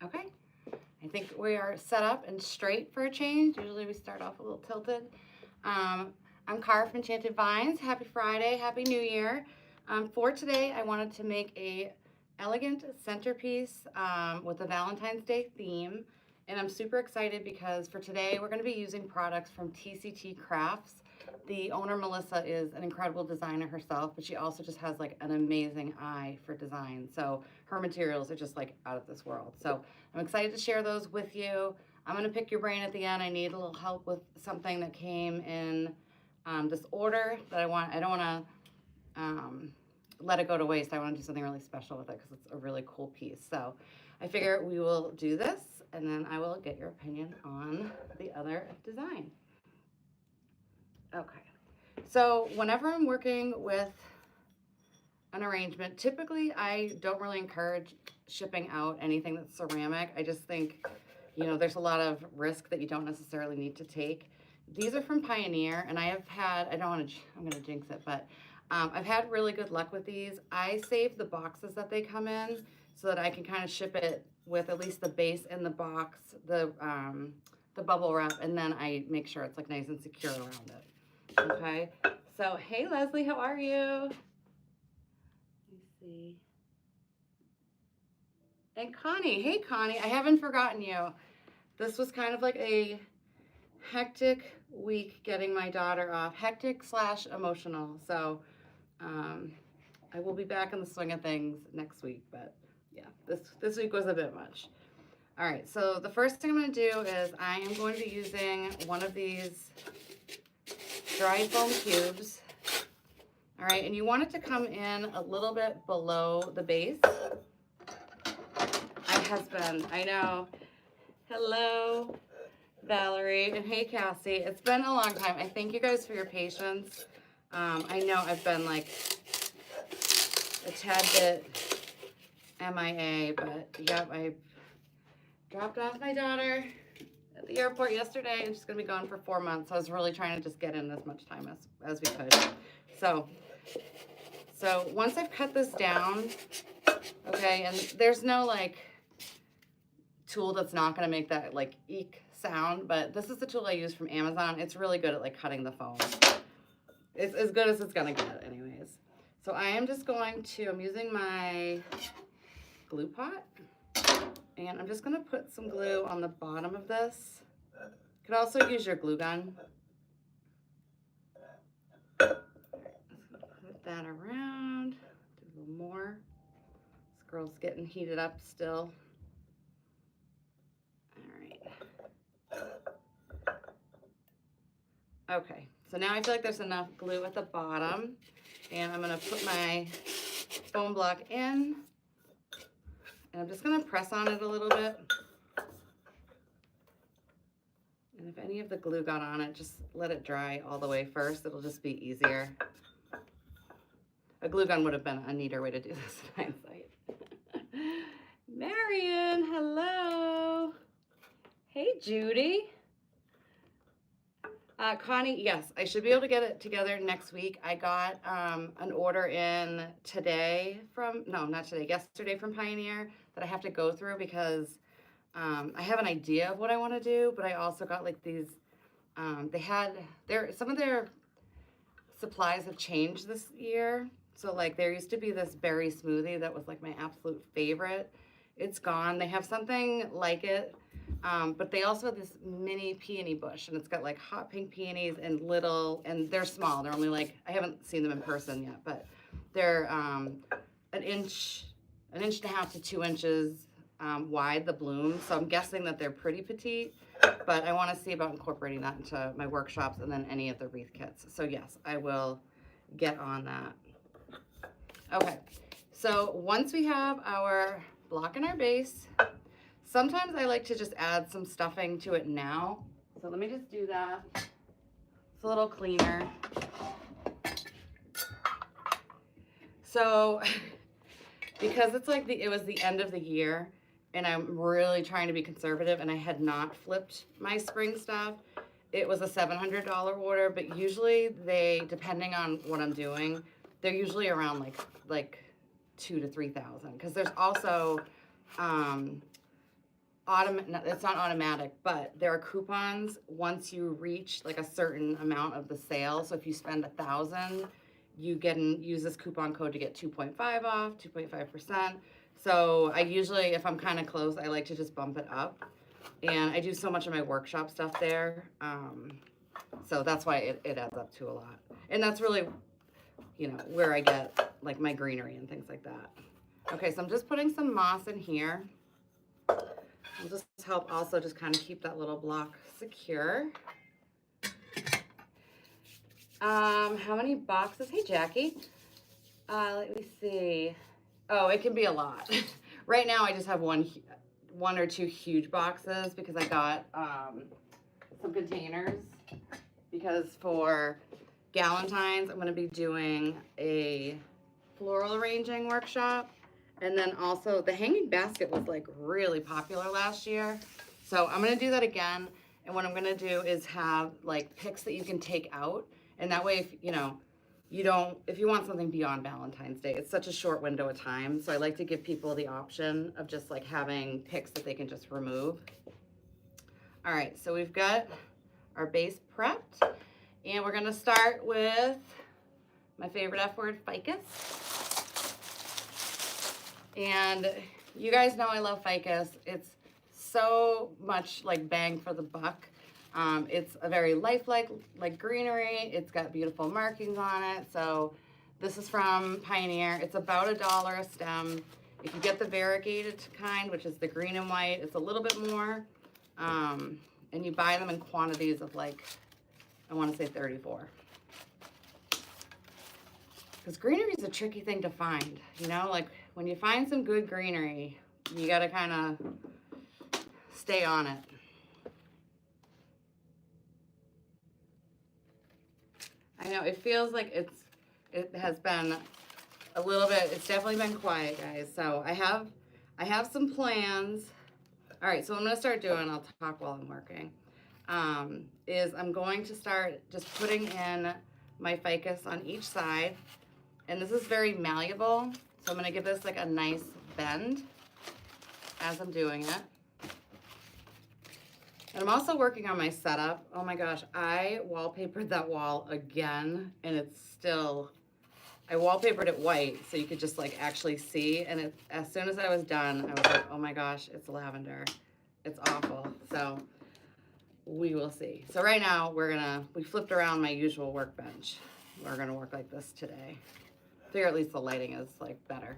Okay, I think we are set up and straight for a change. Usually we start off a little tilted. I'm Cara from Enchanted Vines. Happy Friday, Happy New Year. For today, I wanted to make a elegant centerpiece with a Valentine's Day theme. And I'm super excited because for today, we're gonna be using products from TCT Crafts. The owner, Melissa, is an incredible designer herself, but she also just has like an amazing eye for design. So her materials are just like out of this world. So I'm excited to share those with you. I'm gonna pick your brain at the end. I need a little help with something that came in this order that I don't wanna let it go to waste. I wanna do something really special with it because it's a really cool piece. So I figure we will do this and then I will get your opinion on the other design. Okay, so whenever I'm working with an arrangement, typically I don't really encourage shipping out anything that's ceramic. I just think, you know, there's a lot of risk that you don't necessarily need to take. These are from Pioneer, and I have had, I don't want to, I'm going to jinx it, but I've had really good luck with these. I save the boxes that they come in so that I can kind of ship it with at least the base in the box, the bubble wrap, and then I make sure it's like nice and secure around it. Okay, so hey Leslie, how are you? Let me see. And Connie, hey Connie, I haven't forgotten you. This was kind of like a hectic week getting my daughter off, hectic / emotional. So I will be back in the swing of things next week, but yeah, this week was a bit much. All right, so the first thing I'm going to do is I am going to be using one of these dry foam cubes. All right, and you want it to come in a little bit below the base. My husband, I know. Hello, Valerie, and hey, Cassie. It's been a long time. I thank you guys for your patience. I know I've been like a tad bit MIA, but yep, I dropped off my daughter at the airport yesterday, and she's gonna be gone for 4 months. So I was really trying to just get in as much time as we could. So once I've cut this down, okay, and there's no like tool that's not gonna make that like eek sound, but this is the tool I use from Amazon. It's really good at like cutting the foam. It's as good as it's gonna get anyways. So I am just going to, I'm using my glue pot, and I'm just gonna put some glue on the bottom of this. You could also use your glue gun. Put that around, do a little more. This girl's getting heated up still. All right. Okay, so now I feel like there's enough glue at the bottom, and I'm gonna put my foam block in, and I'm just gonna press on it a little bit. And if any of the glue got on it, just let it dry all the way first. It'll just be easier. A glue gun would have been a neater way to do this in hindsight. Marion, hello. Hey, Judy. Connie, yes, I should be able to get it together next week. I got an order in today from, no, not today, yesterday from Pioneer that I have to go through because I have an idea of what I want to do, but I also got like these, some of their supplies have changed this year. So like there used to be this berry smoothie that was like my absolute favorite. It's gone. They have something like it, but they also have this mini peony bush, and it's got like hot pink peonies and little, and they're small. They're only like, I haven't seen them in person yet, but they're an inch and a half to 2 inches wide, the bloom. So I'm guessing that they're pretty petite, but I want to see about incorporating that into my workshops and then any of the wreath kits. So yes, I will get on that. Okay, so once we have our block and our base, sometimes I like to just add some stuffing to it now. So let me just do that. It's a little cleaner. So because it's like it was the end of the year, and I'm really trying to be conservative, and I had not flipped my spring stuff. It was a $700 order, but usually they, depending on what I'm doing, they're usually around like $2,000 to $3,000, because there's also it's not automatic, but there are coupons once you reach like a certain amount of the sale. So if you spend 1,000, you use this coupon code to get 2.5 off, 2.5%. So I usually, if I'm kind of close, I like to just bump it up. And I do so much of my workshop stuff there. So that's why it adds up to a lot. And that's really, you know, where I get like my greenery and things like that. Okay, so I'm just putting some moss in here. It'll just help also just kind of keep that little block secure. How many boxes? Hey, Jackie. Let me see. Oh, it can be a lot. Right now, I just have one or two huge boxes because I got some containers. Because for Valentine's, I'm going to be doing a floral arranging workshop. And then also the hanging basket was like really popular last year. So I'm going to do that again. And what I'm going to do is have like picks that you can take out. And that way, if you know, if you want something beyond Valentine's Day, it's such a short window of time. So I like to give people the option of just like having picks that they can just remove. All right, so we've got our base prepped. And we're going to start with my favorite F word, ficus. And you guys know I love ficus. It's so much like bang for the buck. It's a very lifelike like greenery. It's got beautiful markings on it. So this is from Pioneer. It's about $1 a stem. If you get the variegated kind, which is the green and white, it's a little bit more. And you buy them in quantities of like, I want to say 34. Because greenery is a tricky thing to find, you know, like when you find some good greenery, you got to kind of stay on it. I know it feels like it has been a little bit, it's definitely been quiet, guys. So I have some plans. All right, so what I'm going to start doing, I'll talk while I'm working, is I'm going to start just putting in my ficus on each side. And this is very malleable, so I'm going to give this like a nice bend as I'm doing it. And I'm also working on my setup. Oh my gosh, I wallpapered that wall again, and it's still, I wallpapered it white so you could just like actually see. And as soon as I was done, I was like, oh my gosh, it's lavender. It's awful. So we will see. So right now we flipped around my usual workbench. We're gonna work like this today. Figure at least the lighting is like better.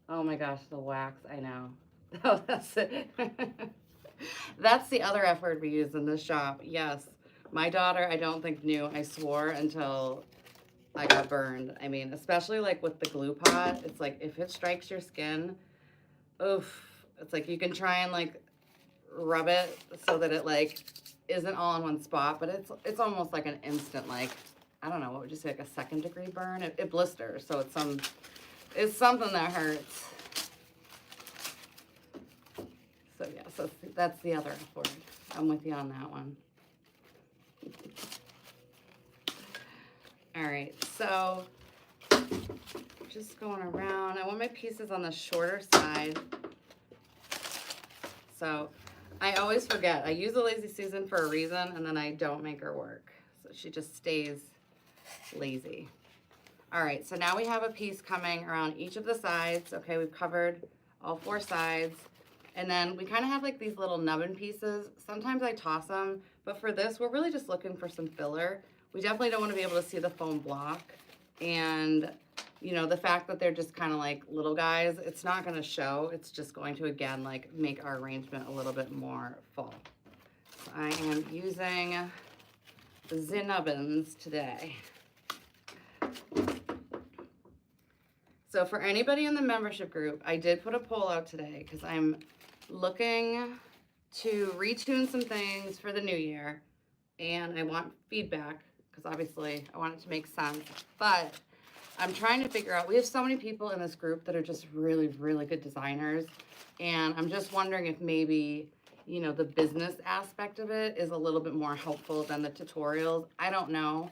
Oh my gosh, the wax, I know. Oh, that's it. That's the other F word we use in this shop. Yes, my daughter, I don't think knew. I swore until I got burned. I mean, especially like with the glue pot, it's like if it strikes your skin, oof, it's like you can try and like rub it so that it like isn't all in one spot, but it's almost like an instant, like, I don't know, what would you say, like a 2nd degree burn? It blisters, so it's something that hurts. So yeah, so that's the other F word. I'm with you on that one. All right, so just going around. I want my pieces on the shorter side. So I always forget. I use a Lazy Susan for a reason, and then I don't make her work. So she just stays lazy. All right, so now we have a piece coming around each of the sides. Okay, we've covered all 4 sides. And then we kind of have like these little nubbin pieces. Sometimes I toss them, but for this, we're really just looking for some filler. We definitely don't want to be able to see the foam block. And, you know, the fact that they're just kind of like little guys, it's not going to show. It's just going to, again, like make our arrangement a little bit more full. So I am using the nubbins today. So for anybody in the membership group, I did put a poll out today because I'm looking to retune some things for the new year, and I want feedback because obviously I want it to make sense. But I'm trying to figure out, we have so many people in this group that are just really, really good designers, and I'm just wondering if maybe, you know, the business aspect of it is a little bit more helpful than the tutorials. I don't know.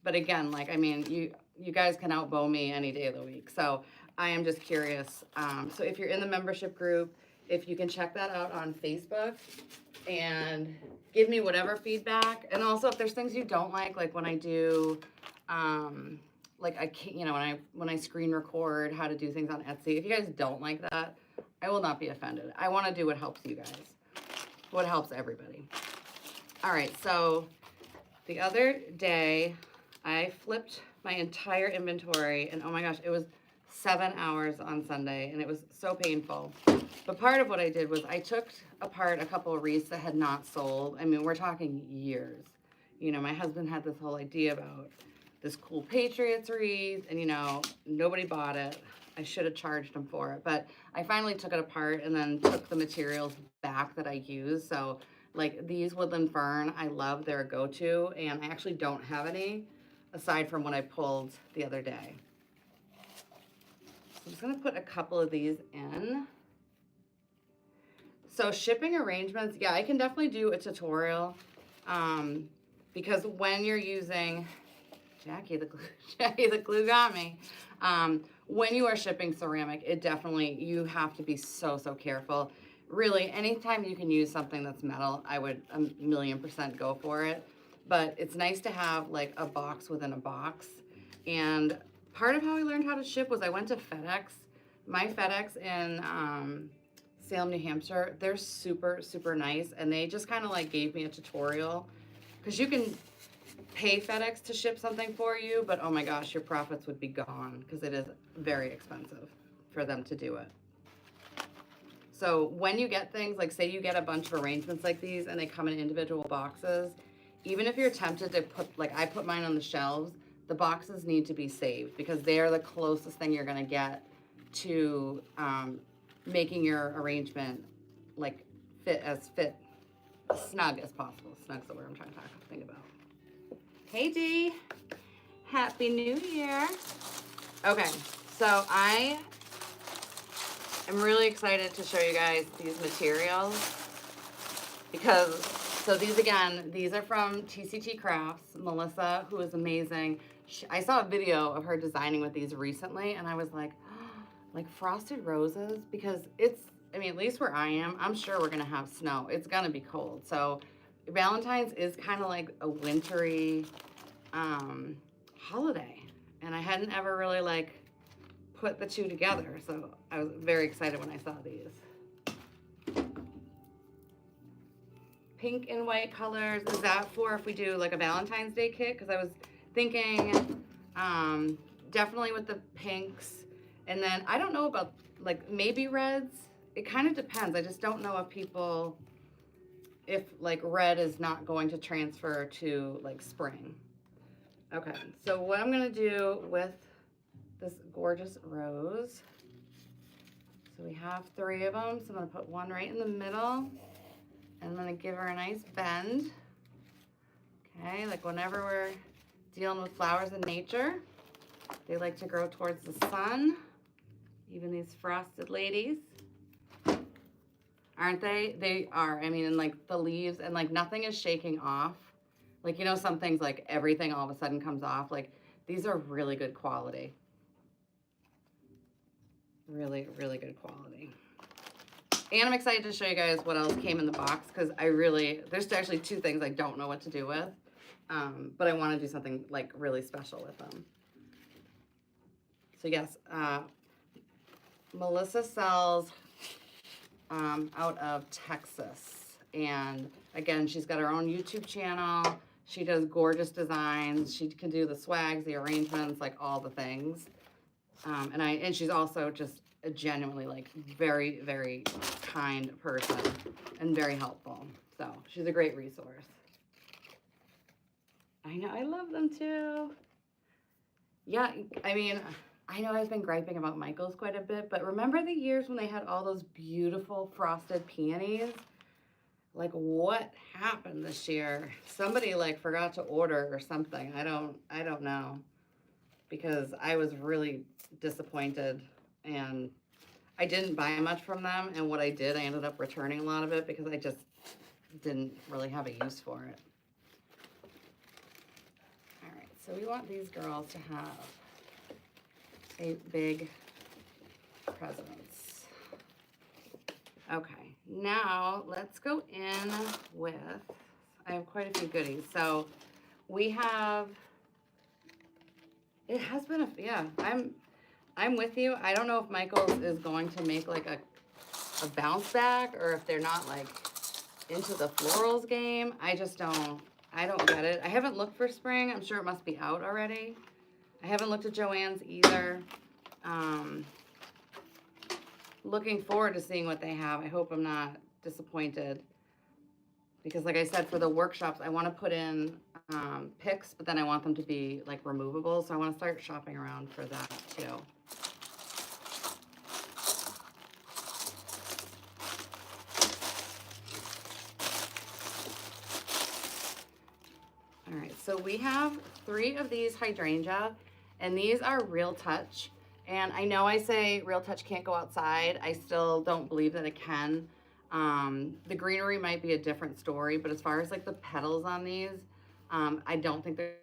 But again, like, I mean, you guys can outbow me any day of the week. So I am just curious. So if you're in the membership group, if you can check that out on Facebook and give me whatever feedback. And also if there's things you don't like when I do, like I can't, you know, when I screen record how to do things on Etsy, if you guys don't like that, I will not be offended. I want to do what helps you guys, what helps everybody. All right, so the other day I flipped my entire inventory, and oh my gosh, it was 7 hours on Sunday, and it was so painful. But part of what I did was I took apart a couple of wreaths that had not sold. I mean, we're talking years. You know, my husband had this whole idea about this cool Patriots wreath, and you know, nobody bought it. I should have charged him for it, but I finally took it apart and then took the materials back that I used. So like these woodland fern, I love, they're a go-to, and I actually don't have any aside from what I pulled the other day. So I'm just gonna put a couple of these in. So shipping arrangements, yeah, I can definitely do a tutorial, because when you're using, Jackie the glue got me. When you are shipping ceramic, it definitely, you have to be so careful. Really, anytime you can use something that's metal, I would 1,000,000% go for it. But it's nice to have like a box within a box. And part of how I learned how to ship was I went to FedEx. My FedEx in Salem, New Hampshire, they're super nice. And they just kind of like gave me a tutorial. Because you can pay FedEx to ship something for you, but oh my gosh, your profits would be gone because it is very expensive for them to do it. So when you get things, like say you get a bunch of arrangements like these and they come in individual boxes, even if you're tempted to put, like I put mine on the shelves, the boxes need to be saved because they are the closest thing you're gonna get to making your arrangement like snug as possible. Snug's the word I'm trying to think about. Hey Dee, Happy New Year. Okay, so I am really excited to show you guys these materials because, so these again, these are from TCT Crafts, Melissa, who is amazing. I saw a video of her designing with these recently and I was like, oh, like frosted roses, because it's, I mean, at least where I am, I'm sure we're gonna have snow. It's gonna be cold. So Valentine's is kind of like a wintry holiday, and I hadn't ever really like put the two together, so I was very excited when I saw these. Pink and white colors, is that for if we do like a Valentine's Day kit? Because I was thinking definitely with the pinks, and then I don't know about like maybe reds. It kind of depends. I just don't know if people, if like red is not going to transfer to like spring. Okay, so what I'm gonna do with this gorgeous rose, so we have 3 of them, so I'm gonna put one right in the middle, and I'm gonna give her a nice bend. Okay, like whenever we're dealing with flowers in nature, they like to grow towards the sun, even these frosted ladies. Aren't they? They are. I mean, and like the leaves, and like nothing is shaking off. Like, you know, some things like everything all of a sudden comes off. Like these are really good quality. Really good quality. And I'm excited to show you guys what else came in the box because there's actually 2 things I don't know what to do with. But I want to do something like really special with them. So yes, Melissa sells out of Texas, and again, she's got her own YouTube channel. She does gorgeous designs. She can do the swags, the arrangements, like all the things. And she's also just a genuinely like very kind person and very helpful. So she's a great resource. I know, I love them too. Yeah, I mean, I know I've been griping about Michael's quite a bit, but remember the years when they had all those beautiful frosted peonies? Like what happened this year? Somebody like forgot to order or something. I don't know, because I was really disappointed and I didn't buy much from them, and what I did, I ended up returning a lot of it because I just didn't really have a use for it. All right, so we want these girls to have a big presents. Okay, now let's go in with, I have quite a few goodies. So we have, it has been yeah, I'm with you. I don't know if Michael's is going to make like a bounce back, or if they're not like into the florals game. I don't get it. I haven't looked for spring. I'm sure it must be out already. I haven't looked at Joann's either. Looking forward to seeing what they have. I hope I'm not disappointed, because like I said, for the workshops, I want to put in picks, but then I want them to be like removable. So I want to start shopping around for that too. All right, so we have 3 of these hydrangea, and these are Real Touch. And I know I say Real Touch can't go outside. I still don't believe that it can. The greenery might be a different story, but as far as like the petals on these, I don't think they're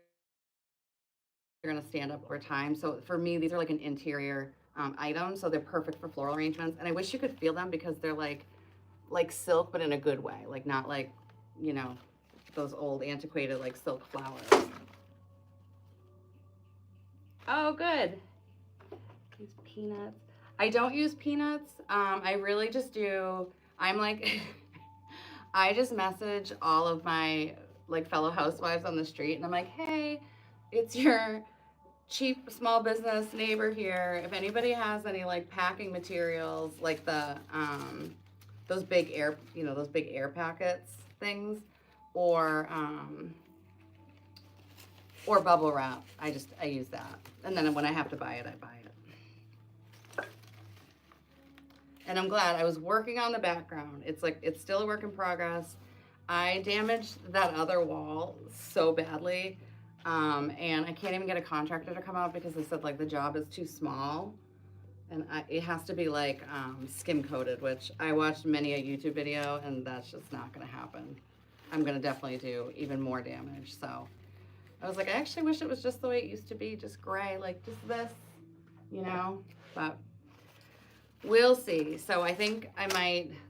gonna stand up over time. So for me, these are like an interior item, so they're perfect for floral arrangements. And I wish you could feel them, because they're like silk, but in a good way, like not like, you know, those old antiquated like silk flowers. Oh, good. Use peanuts. I don't use peanuts. I really just do, I'm like, I just message all of my like fellow housewives on the street, and I'm like, hey, it's your cheap small business neighbor here. If anybody has any like packing materials, like the those big air, you know, those big air packets things, or bubble wrap, I use that. And then when I have to buy it, I buy it. And I'm glad I was working on the background. It's like, it's still a work in progress. I damaged that other wall so badly. And I can't even get a contractor to come out, because they said like the job is too small. And it has to be like skim coated, which I watched many a YouTube video, and that's just not gonna happen. I'm gonna definitely do even more damage. So I was like, I actually wish it was just the way it used to be, just gray, like just this, you know, but we'll see. So I think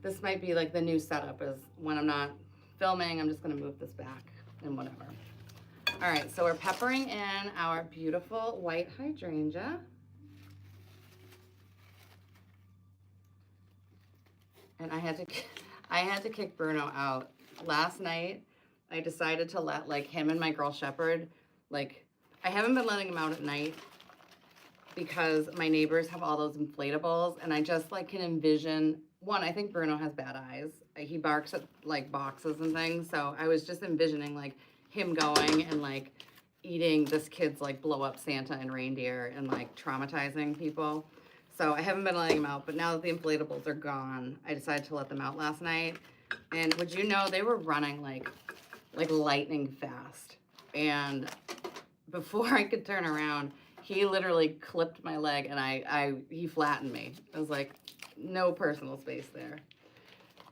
this might be like the new setup, is when I'm not filming, I'm just gonna move this back and whatever. All right, so we're peppering in our beautiful white hydrangea. And I had to kick Bruno out. Last night, I decided to let like him and my girl shepherd, like, I haven't been letting him out at night, because my neighbors have all those inflatables, and I just like can envision, one, I think Bruno has bad eyes. He barks at like boxes and things. So I was just envisioning like him going and like eating this kid's like blow up Santa and reindeer and like traumatizing people. So I haven't been letting them out, but now that the inflatables are gone, I decided to let them out last night. And would you know, they were running like lightning fast. And before I could turn around, he literally clipped my leg, and he flattened me. I was like, no personal space there.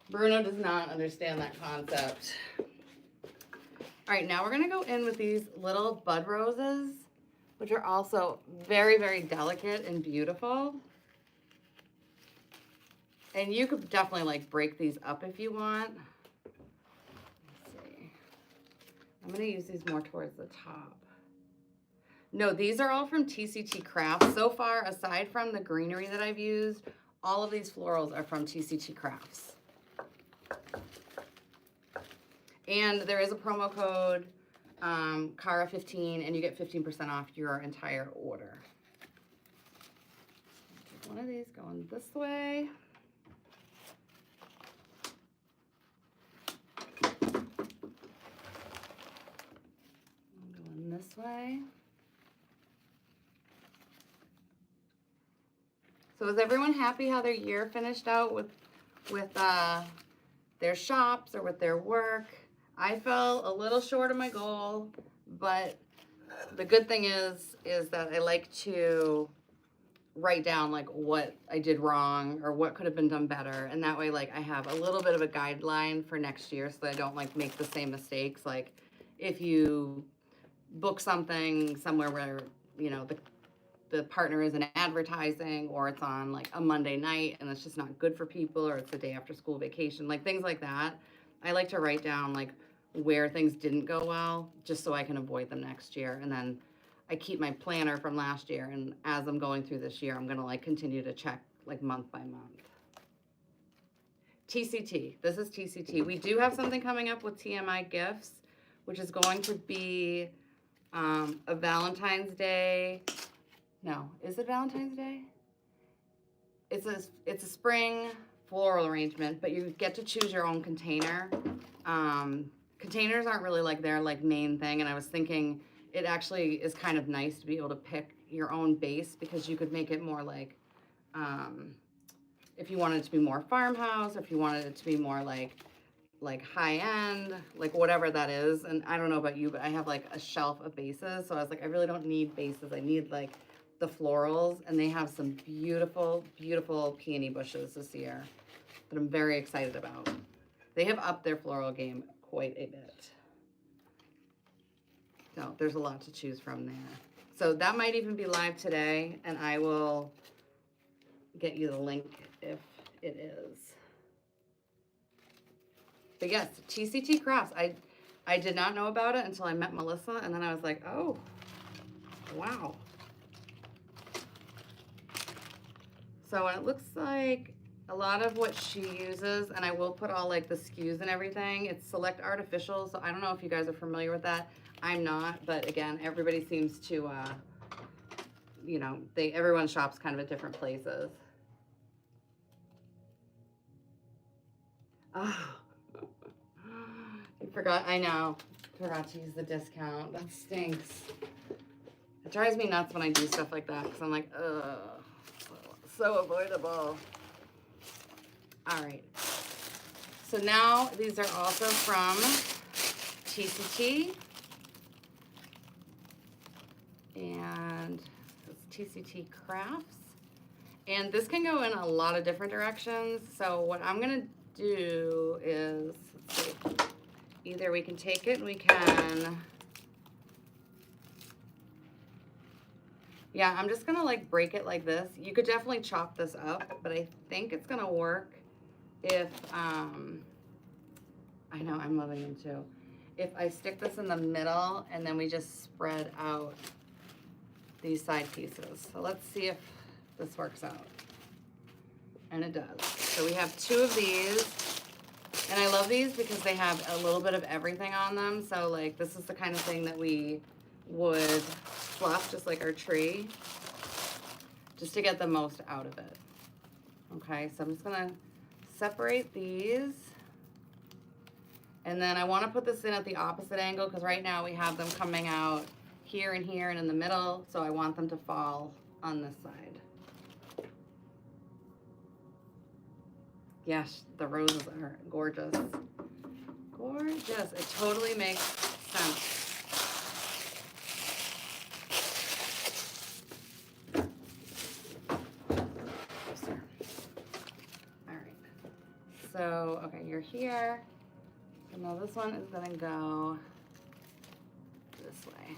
Bruno does not understand that concept. All right, now we're gonna go in with these little bud roses, which are also very, very delicate and beautiful. And you could definitely like break these up if you want. Let's see. I'm gonna use these more towards the top. No, these are all from TCT Crafts. So far, aside from the greenery that I've used, all of these florals are from TCT Crafts. And there is a promo code, Cara15, and you get 15% off your entire order. One of these going this way. Going this way. So is everyone happy how their year finished out with their shops or with their work? I fell a little short of my goal, but the good thing is that I like to write down like what I did wrong or what could have been done better, and that way like I have a little bit of a guideline for next year, so that I don't like make the same mistakes. Like if you book something somewhere where, you know, the partner is in advertising, or it's on like a Monday night and it's just not good for people, or it's the day after school vacation, like things like that. I like to write down like where things didn't go well, just so I can avoid them next year. And then I keep my planner from last year, and as I'm going through this year, I'm gonna like continue to check like month by month. TCT, this is TCT. We do have something coming up with TMI Gifts, which is going to be a Valentine's Day. No, is it Valentine's Day? It's a spring floral arrangement, but you get to choose your own container. Containers aren't really like their like main thing, and I was thinking it actually is kind of nice to be able to pick your own base, because you could make it more like, if you wanted it to be more farmhouse, or if you wanted it to be more like high end, like whatever that is. And I don't know about you, but I have like a shelf of bases, so I was like, I really don't need bases. I need like the florals, and they have some beautiful, beautiful peony bushes this year that I'm very excited about. They have upped their floral game quite a bit. So there's a lot to choose from there. So that might even be live today, and I will get you the link if it is. But yes, TCT Crafts. I did not know about it until I met Melissa, and then I was like, oh, wow. So it looks like a lot of what she uses, and I will put all like the SKUs and everything. It's Select Artificial, so I don't know if you guys are familiar with that. I'm not, but again, everybody seems to, you know, everyone shops kind of at different places. Oh, I forgot, I know, forgot to use the discount. That stinks. It drives me nuts when I do stuff like that, because I'm like, ugh, so avoidable. All right. So now these are also from TCT. And it's TCT Crafts. And this can go in a lot of different directions. So what I'm gonna do is, let's see, either we can take it and we can, yeah, I'm just gonna like break it like this. You could definitely chop this up, but I think it's gonna work if, I know, I'm loving them too. If I stick this in the middle and then we just spread out these side pieces. So let's see if this works out. And it does. So we have two of these, and I love these because they have a little bit of everything on them. So like this is the kind of thing that we would fluff just like our tree, just to get the most out of it. Okay, so I'm just gonna separate these, and then I want to put this in at the opposite angle, because right now we have them coming out here and here and in the middle, so I want them to fall on this side. Yes, the roses are gorgeous. Gorgeous. It totally makes sense. All right. So, okay, you're here. So now this one is gonna go this way.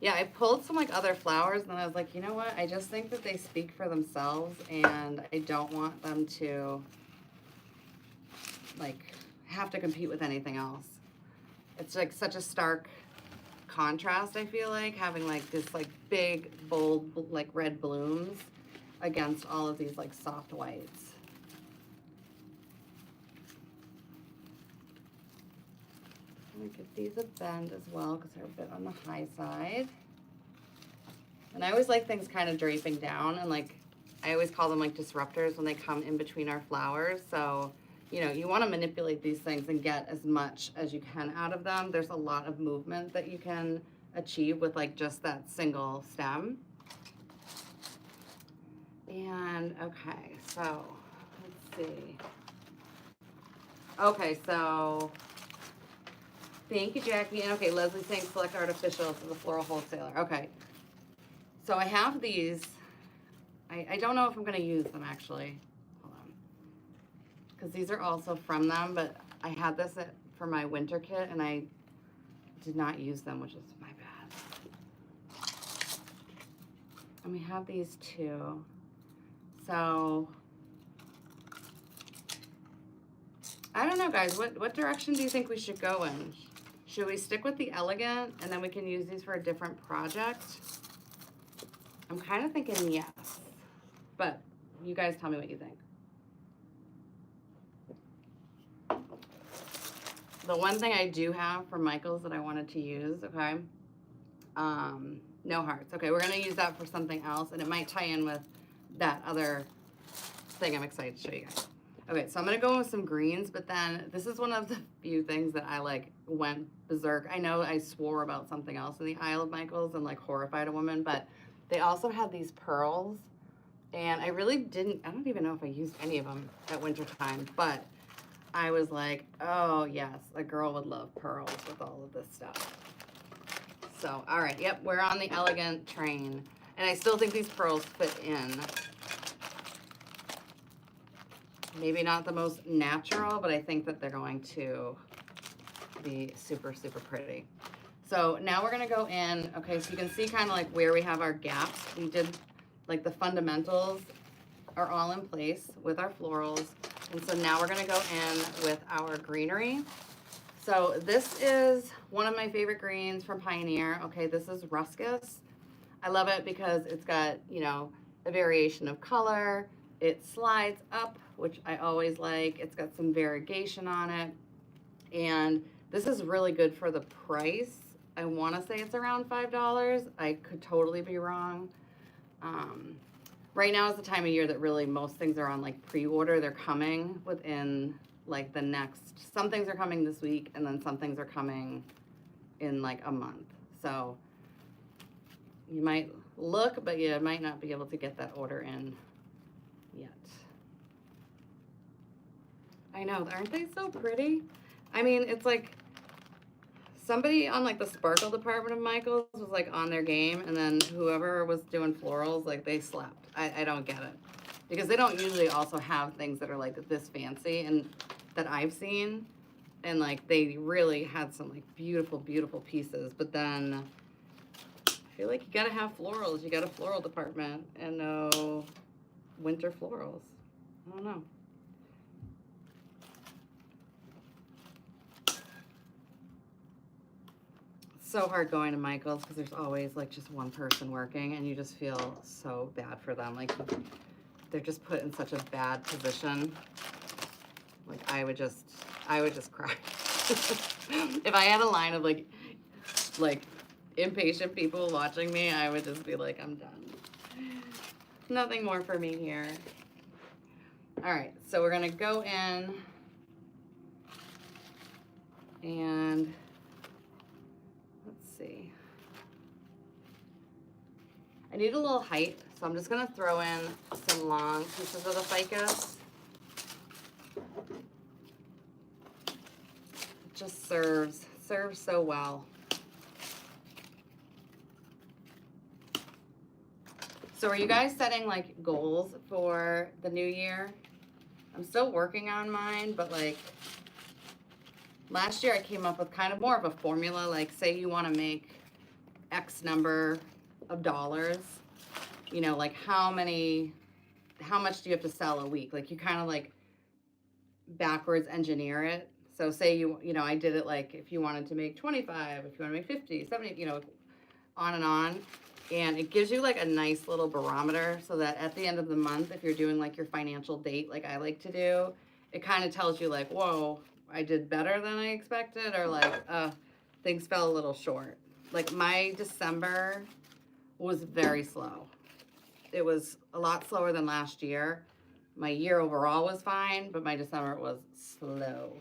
Yeah, I pulled some like other flowers, and then I was like, you know what? I just think that they speak for themselves, and I don't want them to like have to compete with anything else. It's like such a stark contrast, I feel like, having like this like big, bold, like red blooms against all of these like soft whites. I'm gonna give these a bend as well, because they're a bit on the high side. And I always like things kind of draping down, and like I always call them like disruptors when they come in between our flowers. So, you know, you want to manipulate these things and get as much as you can out of them. There's a lot of movement that you can achieve with like just that single stem. And okay, so let's see. Okay, so thank you, Jackie. And okay, Leslie's saying Select Artificials is a floral wholesaler. Okay. So I have these. I don't know if I'm going to use them, actually. Hold on. Because these are also from them, but I had this for my winter kit, and I did not use them, which is my bad. And we have these two. So I don't know, guys. What direction do you think we should go in? Should we stick with the elegant and then we can use these for a different project? I'm kind of thinking yes, but you guys tell me what you think. The one thing I do have from Michael's that I wanted to use, okay, no hearts. Okay, we're gonna use that for something else, and it might tie in with that other thing I'm excited to show you guys. Okay, so I'm gonna go with some greens, but then this is one of the few things that I like went berserk. I know I swore about something else in the aisle of Michael's and like horrified a woman, but they also had these pearls, and I really didn't, I don't even know if I used any of them at winter time, but I was like, oh yes, a girl would love pearls with all of this stuff. So, all right, yep, we're on the elegant train. And I still think these pearls fit in. Maybe not the most natural, but I think that they're going to be super, super pretty. So now we're gonna go in, okay, so you can see kind of like where we have our gaps. We did, like the fundamentals are all in place with our florals. And so now we're gonna go in with our greenery. So this is one of my favorite greens from Pioneer. Okay, this is Ruscus. I love it because it's got, you know, a variation of color. It slides up, which I always like. It's got some variegation on it. And this is really good for the price. I want to say it's around $5. I could totally be wrong. Right now is the time of year that really most things are on like pre-order. They're coming within like the next, some things are coming this week and then some things are coming in like a month. So you might look, but you might not be able to get that order in yet. I know, aren't they so pretty? I mean, it's like somebody on like the sparkle department of Michael's was like on their game, and then whoever was doing florals, like they slept. I don't get it. Because they don't usually also have things that are like this fancy and that I've seen. And like they really had some like beautiful, beautiful pieces. But then I feel like you gotta have florals. You got a floral department and no winter florals. I don't know. So hard going to Michael's because there's always like just one person working and you just feel so bad for them. Like they're just put in such a bad position. Like I would just cry. If I had a line of like impatient people watching me, I would just be like, I'm done. Nothing more for me here. All right, so we're gonna go in and let's see. I need a little height, so I'm just gonna throw in some long pieces of the ficus. It just serves so well. So are you guys setting like goals for the new year? I'm still working on mine, but like last year I came up with kind of more of a formula, like say you want to make X number of dollars, you know, like how much do you have to sell a week? Like you kind of like backwards engineer it. So say you know, I did it like if you wanted to make 25, if you want to make 50, 70, you know, on and on. And it gives you like a nice little barometer so that at the end of the month, if you're doing like your financial date, like I like to do, it kind of tells you like, whoa, I did better than I expected, or like, things fell a little short. Like my December was very slow. It was a lot slower than last year. My year overall was fine, but my December was slow.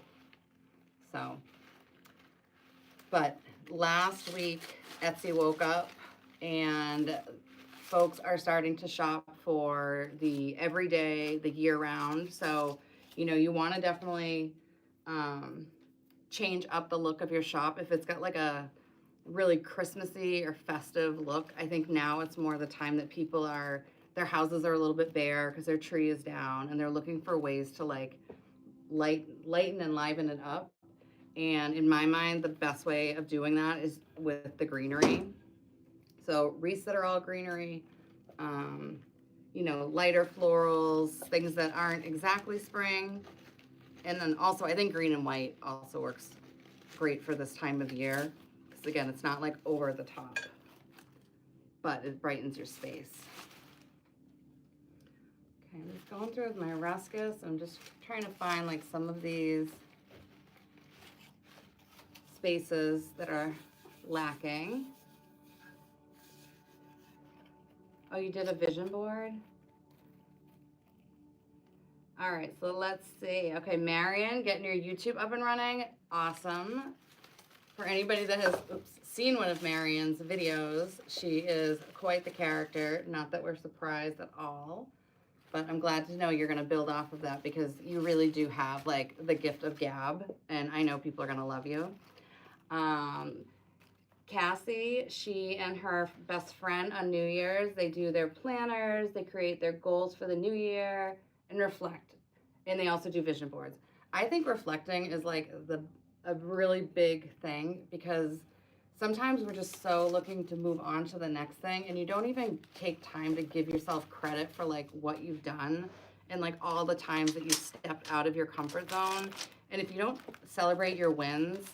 So, but last week, Etsy woke up and folks are starting to shop for the everyday, the year round. So, you know, you want to definitely change up the look of your shop. If it's got like a really Christmassy or festive look, I think now it's more the time that people are, their houses are a little bit bare because their tree is down and they're looking for ways to like lighten and liven it up. And in my mind, the best way of doing that is with the greenery. So wreaths that are all greenery, you know, lighter florals, things that aren't exactly spring. And then also, I think green and white also works great for this time of year. Because again, it's not like over the top, but it brightens your space. Okay, I'm just going through with my ruscus. I'm just trying to find like some of these spaces that are lacking. Oh, you did a vision board? All right, so let's see. Okay, Marion, getting your YouTube up and running. Awesome. For anybody that has seen one of Marion's videos, she is quite the character. Not that we're surprised at all, but I'm glad to know you're going to build off of that because you really do have like the gift of gab, and I know people are going to love you. Cassie, she and her best friend on New Year's, they do their planners, they create their goals for the new year and reflect. And they also do vision boards. I think reflecting is like a really big thing because sometimes we're just so looking to move on to the next thing and you don't even take time to give yourself credit for like what you've done and like all the times that you stepped out of your comfort zone. And if you don't celebrate your wins,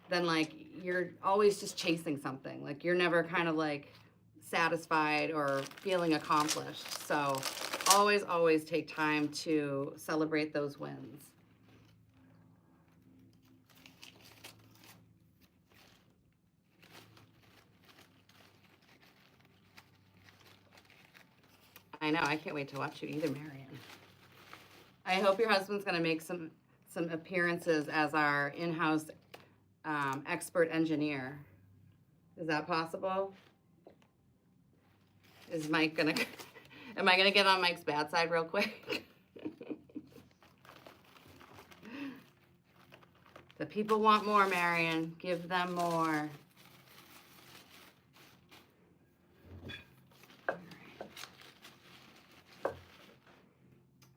then like you're always just chasing something. Like you're never kind of like satisfied or feeling accomplished. So always take time to celebrate those wins. I know, I can't wait to watch you either, Marion. I hope your husband's gonna make some appearances as our in-house expert engineer. Is that possible? Is Mike gonna, am I gonna get on Mike's bad side real quick? The people want more, Marion. Give them more. All right.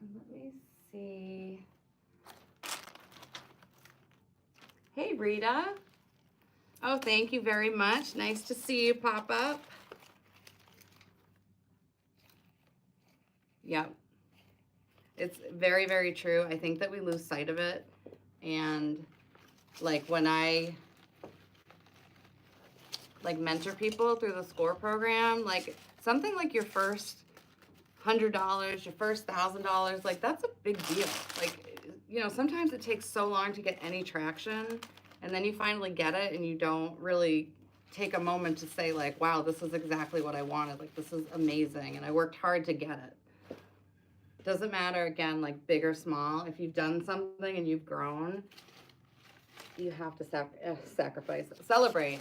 Let me see. Hey, Rita. Oh, thank you very much. Nice to see you pop up. Yep. It's very, very true. I think that we lose sight of it. And like when I like mentor people through the SCORE program, like something like your first $100, your first $1,000, like that's a big deal. Like, you know, sometimes it takes so long to get any traction and then you finally get it and you don't really take a moment to say like, wow, this is exactly what I wanted. Like, this is amazing. And I worked hard to get it. Doesn't matter, again, like big or small. If you've done something and you've grown, you have to sacrifice. Celebrate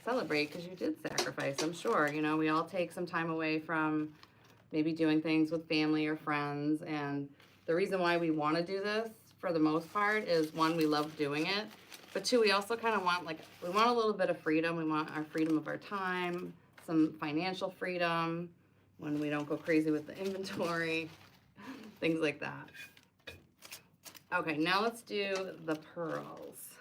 because you did sacrifice, I'm sure. You know, we all take some time away from maybe doing things with family or friends. And the reason why we want to do this for the most part is one, we love doing it. But two, we also kind of want we want a little bit of freedom. We want our freedom of our time, some financial freedom when we don't go crazy with the inventory, things like that. Okay, now let's do the pearls.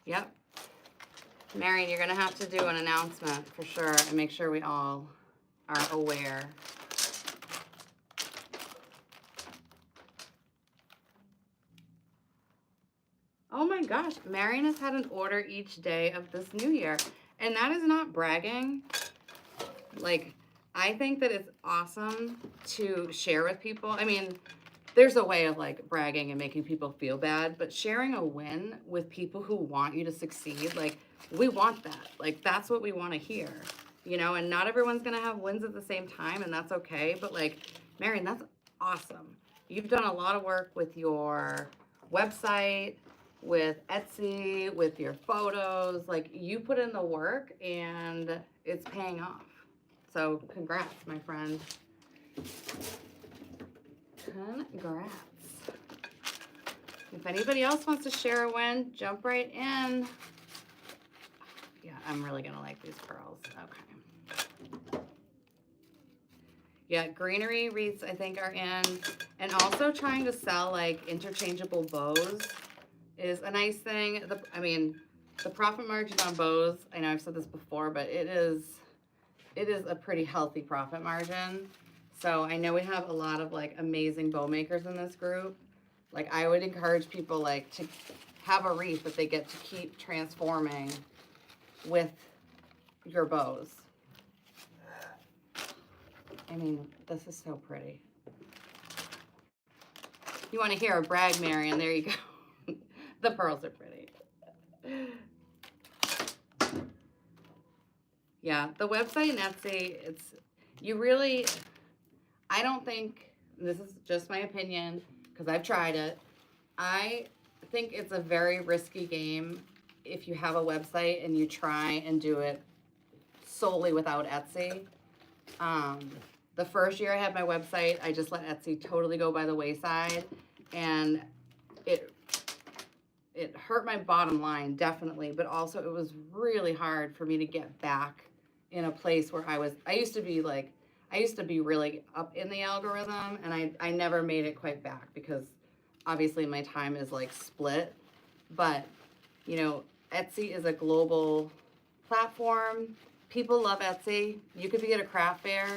Yep. Marion, you're gonna have to do an announcement for sure and make sure we all are aware. Oh my gosh, Marion has had an order each day of this new year. And that is not bragging. Like, I think that it's awesome to share with people. I mean, there's a way of like bragging and making people feel bad, but sharing a win with people who want you to succeed, like we want that. Like that's what we want to hear, you know, and not everyone's going to have wins at the same time and that's okay. But like, Marion, that's awesome. You've done a lot of work with your website, with Etsy, with your photos, like you put in the work and it's paying off. So congrats, my friend. Congrats. If anybody else wants to share a win, jump right in. Yeah, I'm really gonna like these pearls. Okay. Yeah, greenery wreaths I think are in. And also trying to sell like interchangeable bows is a nice thing. I mean, The profit margin on bows, I know I've said this before, but it is a pretty healthy profit margin. So I know we have a lot of like amazing bow makers in this group. Like I would encourage people like to have a wreath that they get to keep transforming with your bows. I mean, this is so pretty. You want to hear a brag, Marion? There you go. The pearls are pretty. Yeah, the website and Etsy, I don't think, this is just my opinion, because I've tried it. I think it's a very risky game if you have a website and you try and do it solely without Etsy. The first year I had my website, I just let Etsy totally go by the wayside, and it hurt my bottom line, definitely, but also it was really hard for me to get back in a place where I used to be really up in the algorithm, and I never made it quite back because obviously my time is like split. But, you know, Etsy is a global platform. People love Etsy. You could be at a craft fair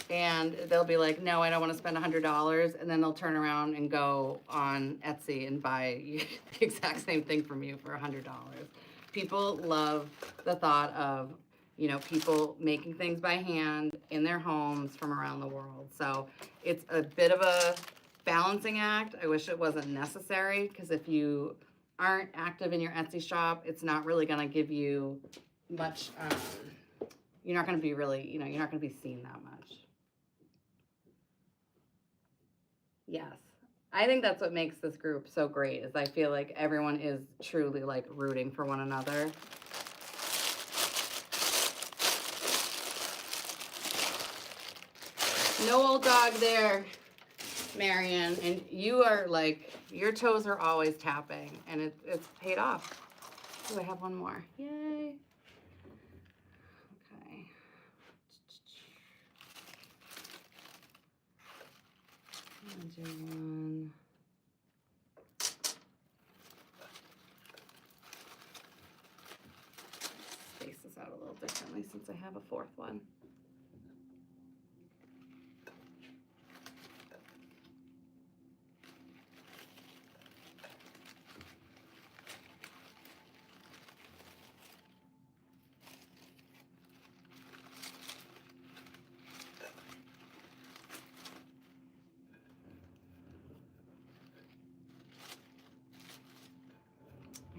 and they'll be like, no, I don't want to spend $100. And then they'll turn around and go on Etsy and buy the exact same thing from you for $100. People love the thought of, you know, people making things by hand in their homes from around the world. So it's a bit of a balancing act. I wish it wasn't necessary, because if you aren't active in your Etsy shop, it's not really going to give you much, you're not going to be really, you know, you're not going to be seen that much. Yes. I think that's what makes this group so great, is I feel like everyone is truly like rooting for one another. No old dog there, Marion, and you are like, your toes are always tapping, and it's paid off. Oh, I have one more. Yay. Okay. I'm gonna do one. Space this out a little differently since I have a fourth one.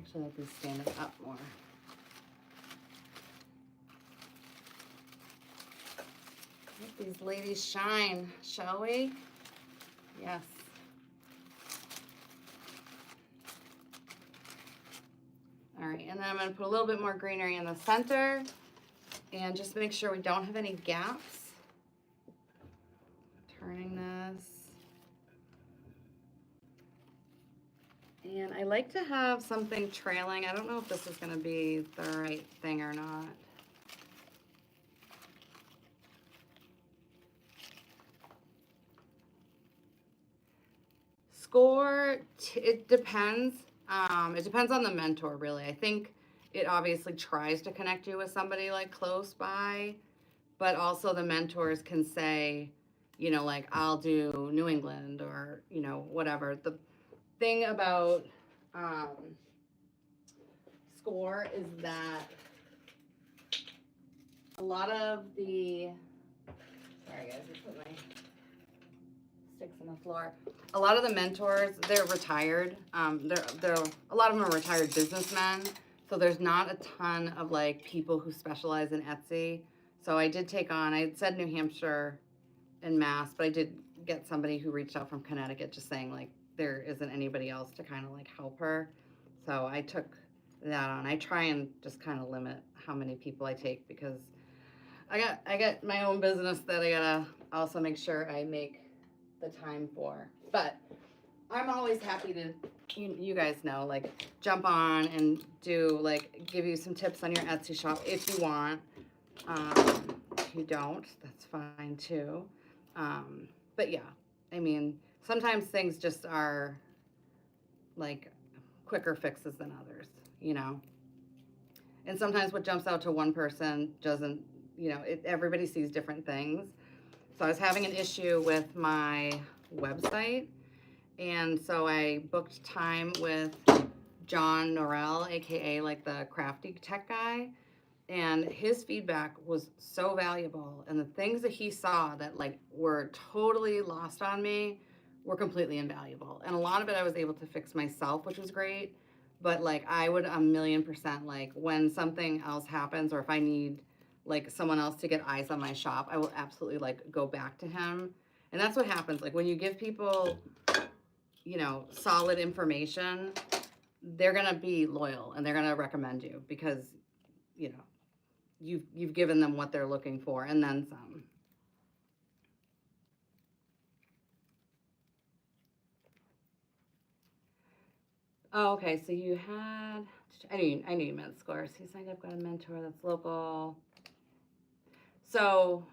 Actually, let these stand up more. Let these ladies shine, shall we? Yes. All right, and then I'm going to put a little bit more greenery in the center, and just make sure we don't have any gaps. Turning this. And I like to have something trailing. I don't know if this is going to be the right thing or not. Score, it depends. It depends on the mentor, really. I think it obviously tries to connect you with somebody like close by, but also the mentors can say, you know, like, I'll do New England, or, you know, whatever. The thing about Score is that a lot of the, sorry guys, I put my sticks on the floor. A lot of the mentors, they're retired. They're a lot of them are retired businessmen. So there's not a ton of like people who specialize in Etsy. So I did take on, I had said New Hampshire and Mass, but I did get somebody who reached out from Connecticut just saying like there isn't anybody else to kind of like help her. So I took that on. I try and just kind of limit how many people I take, because I got my own business that I gotta also make sure I make the time for. But I'm always happy to, you guys know, like jump on and do like give you some tips on your Etsy shop if you want. If you don't, that's fine too. But yeah, I mean, sometimes things just are like quicker fixes than others, you know. And sometimes what jumps out to one person doesn't, you know, everybody sees different things. So I was having an issue with my website, and so I booked time with John Norrell, aka like the crafty tech guy, and his feedback was so valuable, and the things that he saw that like were totally lost on me were completely invaluable. And a lot of it I was able to fix myself, which was great. But like I would 1,000,000% like when something else happens, or if I need like someone else to get eyes on my shop, I will absolutely like go back to him. And that's what happens. Like when you give people, you know, solid information, they're gonna be loyal and they're gonna recommend you because, you know, you've given them what they're looking for and then some. Oh, okay. So you had, I knew you meant scores. He signed up, got a mentor that's local. So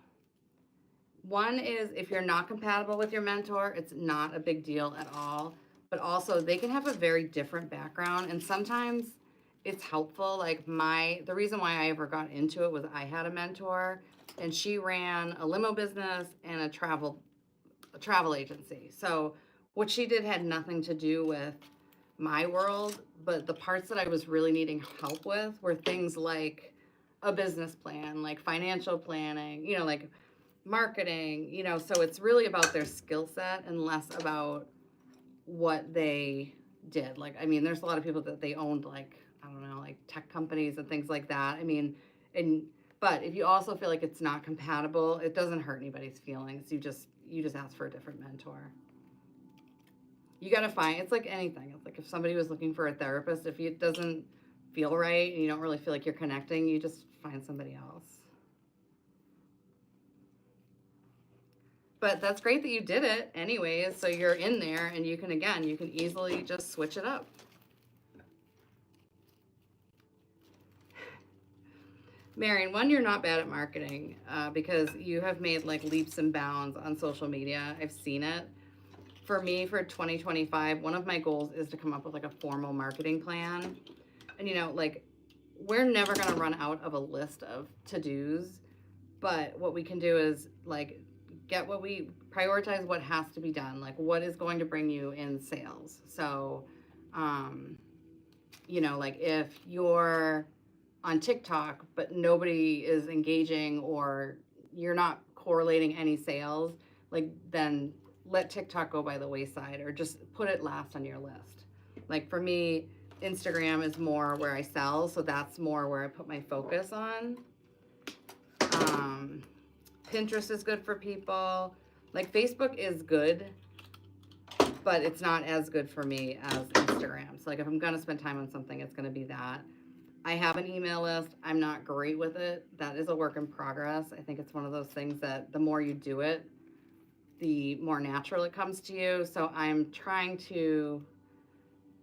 one is if you're not compatible with your mentor, it's not a big deal at all. But also they can have a very different background, and sometimes it's helpful. Like the reason why I ever got into it was I had a mentor, and she ran a limo business and a travel agency. So what she did had nothing to do with my world, but the parts that I was really needing help with were things like a business plan, like financial planning, you know, like marketing, you know. So it's really about their skill set and less about what they did. Like, I mean, there's a lot of people that they owned, like, I don't know, like tech companies and things like that. I mean, but if you also feel like it's not compatible, it doesn't hurt anybody's feelings. You just ask for a different mentor. You got to find, it's like anything. It's like if somebody was looking for a therapist, if it doesn't feel right and you don't really feel like you're connecting, you just find somebody else. But that's great that you did it anyways. So you're in there and you can, again, you can easily just switch it up. Marion, one, you're not bad at marketing because you have made like leaps and bounds on social media. I've seen it. For me, for 2025, one of my goals is to come up with like a formal marketing plan. And you know, like we're never going to run out of a list of to-dos, but what we can do is like prioritize what has to be done, like what is going to bring you in sales. So, you know, like if you're on TikTok, but nobody is engaging or you're not correlating any sales, like then let TikTok go by the wayside or just put it last on your list. Like for me, Instagram is more where I sell, so that's more where I put my focus on. Pinterest is good for people. Like Facebook is good, but it's not as good for me as Instagram. So like if I'm gonna spend time on something, it's gonna be that. I have an email list. I'm not great with it. That is a work in progress. I think it's one of those things that the more you do it, the more natural it comes to you. So I'm trying to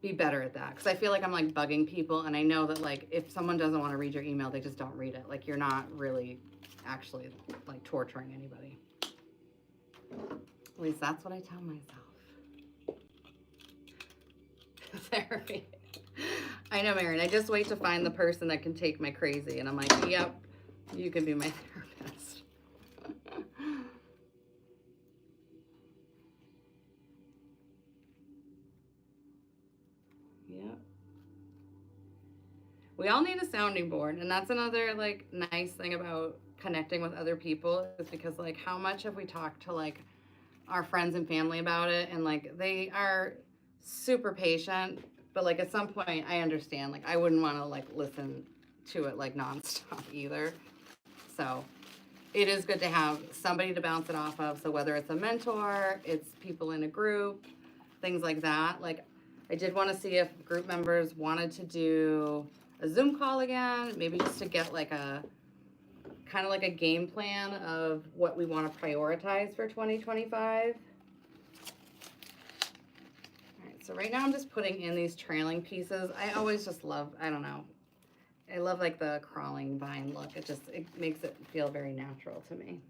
be better at that because I feel like I'm like bugging people, and I know that like if someone doesn't want to read your email, they just don't read it. Like you're not really actually like torturing anybody. At least that's what I tell myself. Therapy. I know, Marion. I just wait to find the person that can take my crazy, and I'm like, yep, you can be my therapist. Yep. We all need a sounding board, and that's another like nice thing about connecting with other people is because like how much have we talked to like our friends and family about it, and like they are super patient, but like at some point I understand, like I wouldn't want to like listen to it like nonstop either. So it is good to have somebody to bounce it off of. So whether it's a mentor, it's people in a group, things like that. Like I did want to see if group members wanted to do a Zoom call again, maybe just to get like a kind of like a game plan of what we want to prioritize for 2025. All right, so right now I'm just putting in these trailing pieces. I always just love, I don't know, I love like the crawling vine look. It makes it feel very natural to me.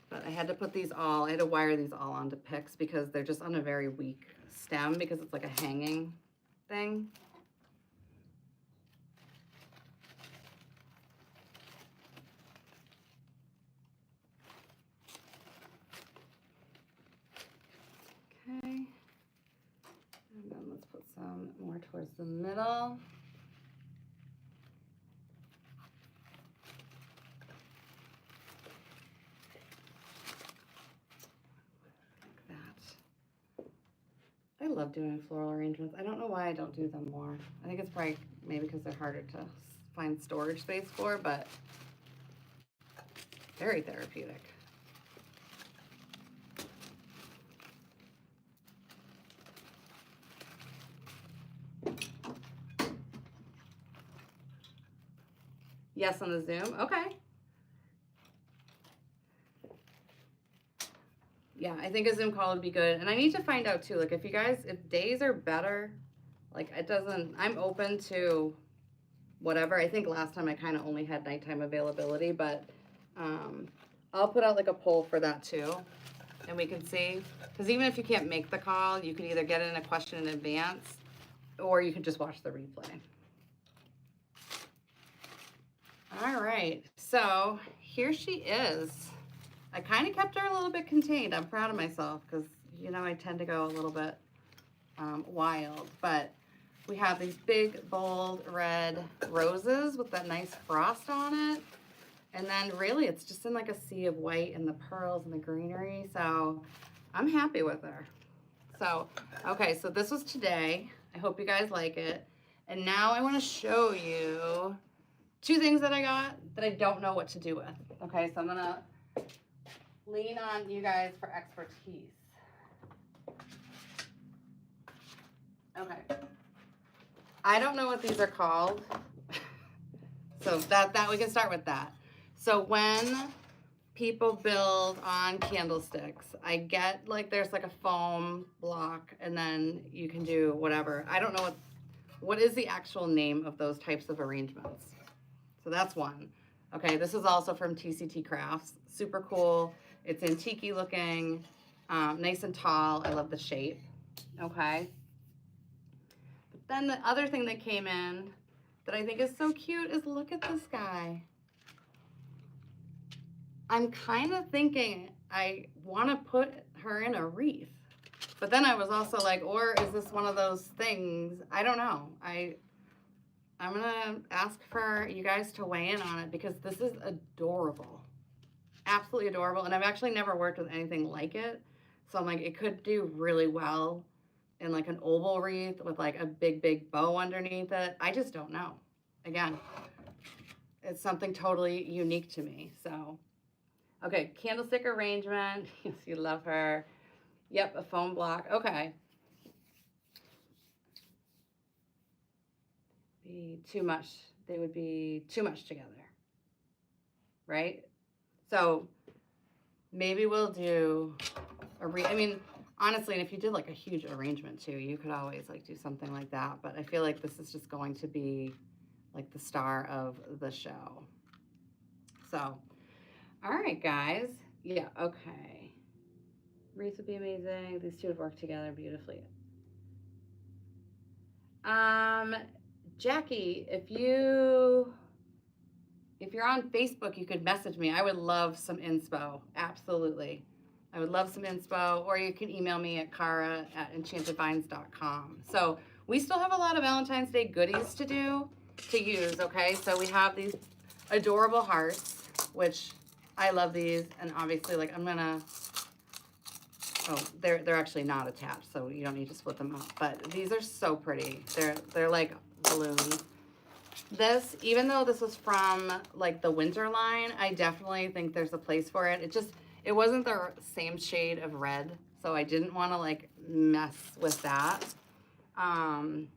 But I had to put these all, I had to wire these all onto picks because they're just on a very weak stem because it's like a hanging thing. more towards the middle. Like that. I love doing floral arrangements. I don't know why I don't do them more. I think it's probably maybe because they're harder to find storage space for, but very therapeutic. Yes, on the Zoom. Okay. Yeah, I think a Zoom call would be good. And I need to find out too, like if you guys, if days are better, like it doesn't, I'm open to whatever. I think last time I kind of only had nighttime availability, but I'll put out like a poll for that too. And we can see, because even if you can't make the call, you can either get in a question in advance or you can just watch the replay. All right, so here she is. I kind of kept her a little bit contained. I'm proud of myself because, you know, I tend to go a little bit wild. But we have these big, bold red roses with that nice frost on it. And then really it's just in like a sea of white and the pearls and the greenery. So I'm happy with her. So, okay, so this was today. I hope you guys like it. And now I want to show you two things that I got that I don't know what to do with. Okay, so I'm gonna lean on you guys for expertise. Okay. I don't know what these are called. So that we can start with that. So when people build on candlesticks, I get like there's like a foam block and then you can do whatever. I don't know what is the actual name of those types of arrangements. So that's one. Okay, this is also from TCT Crafts. Super cool. It's antique looking, nice and tall. I love the shape. Okay. But then the other thing that came in that I think is so cute is look at this guy. I'm kind of thinking I want to put her in a wreath. But then I was also like, or is this one of those things? I don't know. I'm gonna ask for you guys to weigh in on it because this is adorable. Absolutely adorable. And I've actually never worked with anything like it. So I'm like, it could do really well in like an oval wreath with like a big, big bow underneath it. I just don't know. Again, it's something totally unique to me. So, okay, candlestick arrangement. Yes, you love her. Yep, a foam block. Okay. Be too much. They would be too much together, right? So maybe we'll do I mean, honestly, and if you did like a huge arrangement too, you could always like do something like that. But I feel like this is just going to be like the star of the show. So, all right, guys. Yeah, okay. Wreath would be amazing. These two would work together beautifully. Jackie, if you're on Facebook, you could message me. I would love some inspo. Absolutely. I would love some inspo, or you can email me at cara@enchantedvines.com. So we still have a lot of Valentine's Day goodies to use, okay? So we have these adorable hearts, which I love these, and obviously, like, I'm gonna, oh, they're actually not attached, so you don't need to split them up, but these are so pretty. They're like balloons. This, even though this was from like the winter line, I definitely think there's a place for it. It wasn't the same shade of red, so I didn't want to like mess with that. And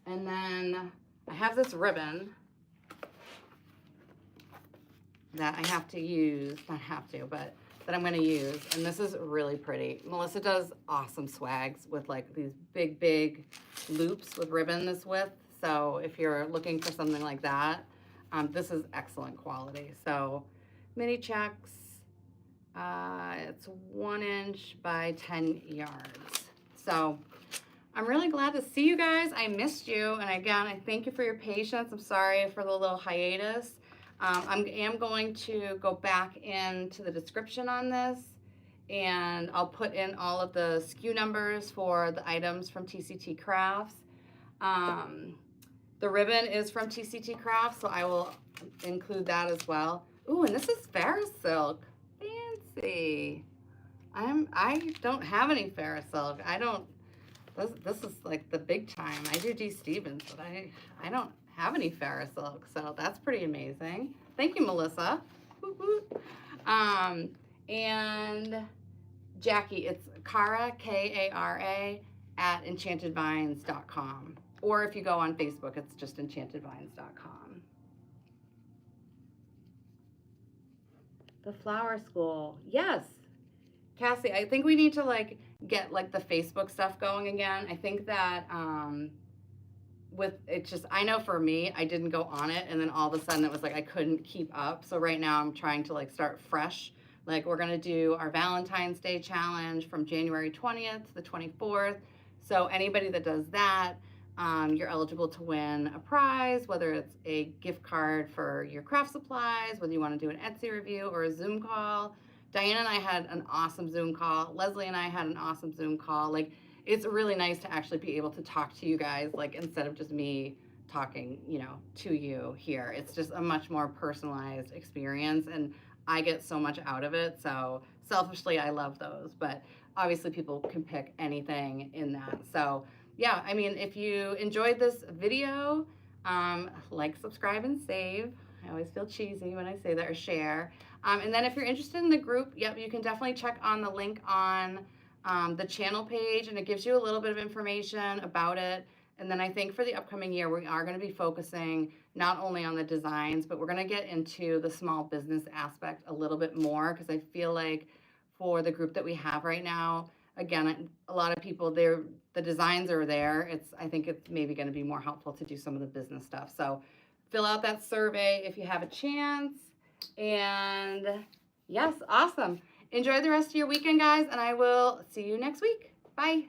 then I have this ribbon that I have to use, not have to, but that I'm going to use. And this is really pretty. Melissa does awesome swags with like these big, big loops with ribbon this width. So if you're looking for something like that, this is excellent quality. So mini checks, it's 1 inch by 10 yards. So I'm really glad to see you guys. I missed you. And again, I thank you for your patience. I'm sorry for the little hiatus. I am going to go back into the description on this, and I'll put in all of the SKU numbers for the items from TCT Crafts. The ribbon is from TCT Crafts, so I will include that as well. Ooh, and this is Farrahsilk. Fancy. I don't have any Farrahsilk. I don't. This is like the big time. I do D. Stevens, but I don't have any Farrahsilk, so that's pretty amazing. Thank you, Melissa. Woot woot. And Jackie, it's Kara, Kara, at enchantedvines.com. Or if you go on Facebook, it's just enchantedvines.com. The Flower School. Yes. Cassie, I think we need to like get like the Facebook stuff going again. I think that with it's just, I know for me, I didn't go on it, and then all of a sudden it was like I couldn't keep up. So right now I'm trying to like start fresh. Like we're gonna do our Valentine's Day challenge from January 20th to the 24th. So anybody that does that, you're eligible to win a prize, whether it's a gift card for your craft supplies, whether you want to do an Etsy review or a Zoom call. Diana and I had an awesome Zoom call. Leslie and I had an awesome Zoom call. Like, it's really nice to actually be able to talk to you guys, like, instead of just me talking, you know, to you here. It's just a much more personalized experience, and I get so much out of it. So selfishly, I love those, but obviously people can pick anything in that. So yeah, I mean, if you enjoyed this video, like, subscribe, and save. I always feel cheesy when I say that, or share. And then if you're interested in the group, yep, you can definitely check on the link on the channel page, and it gives you a little bit of information about it. And then I think for the upcoming year, we are going to be focusing not only on the designs, but we're going to get into the small business aspect a little bit more, because I feel like for the group that we have right now, again, a lot of people, the designs are there. I think it's maybe going to be more helpful to do some of the business stuff. So fill out that survey if you have a chance. And yes, awesome. Enjoy the rest of your weekend, guys, and I will see you next week. Bye.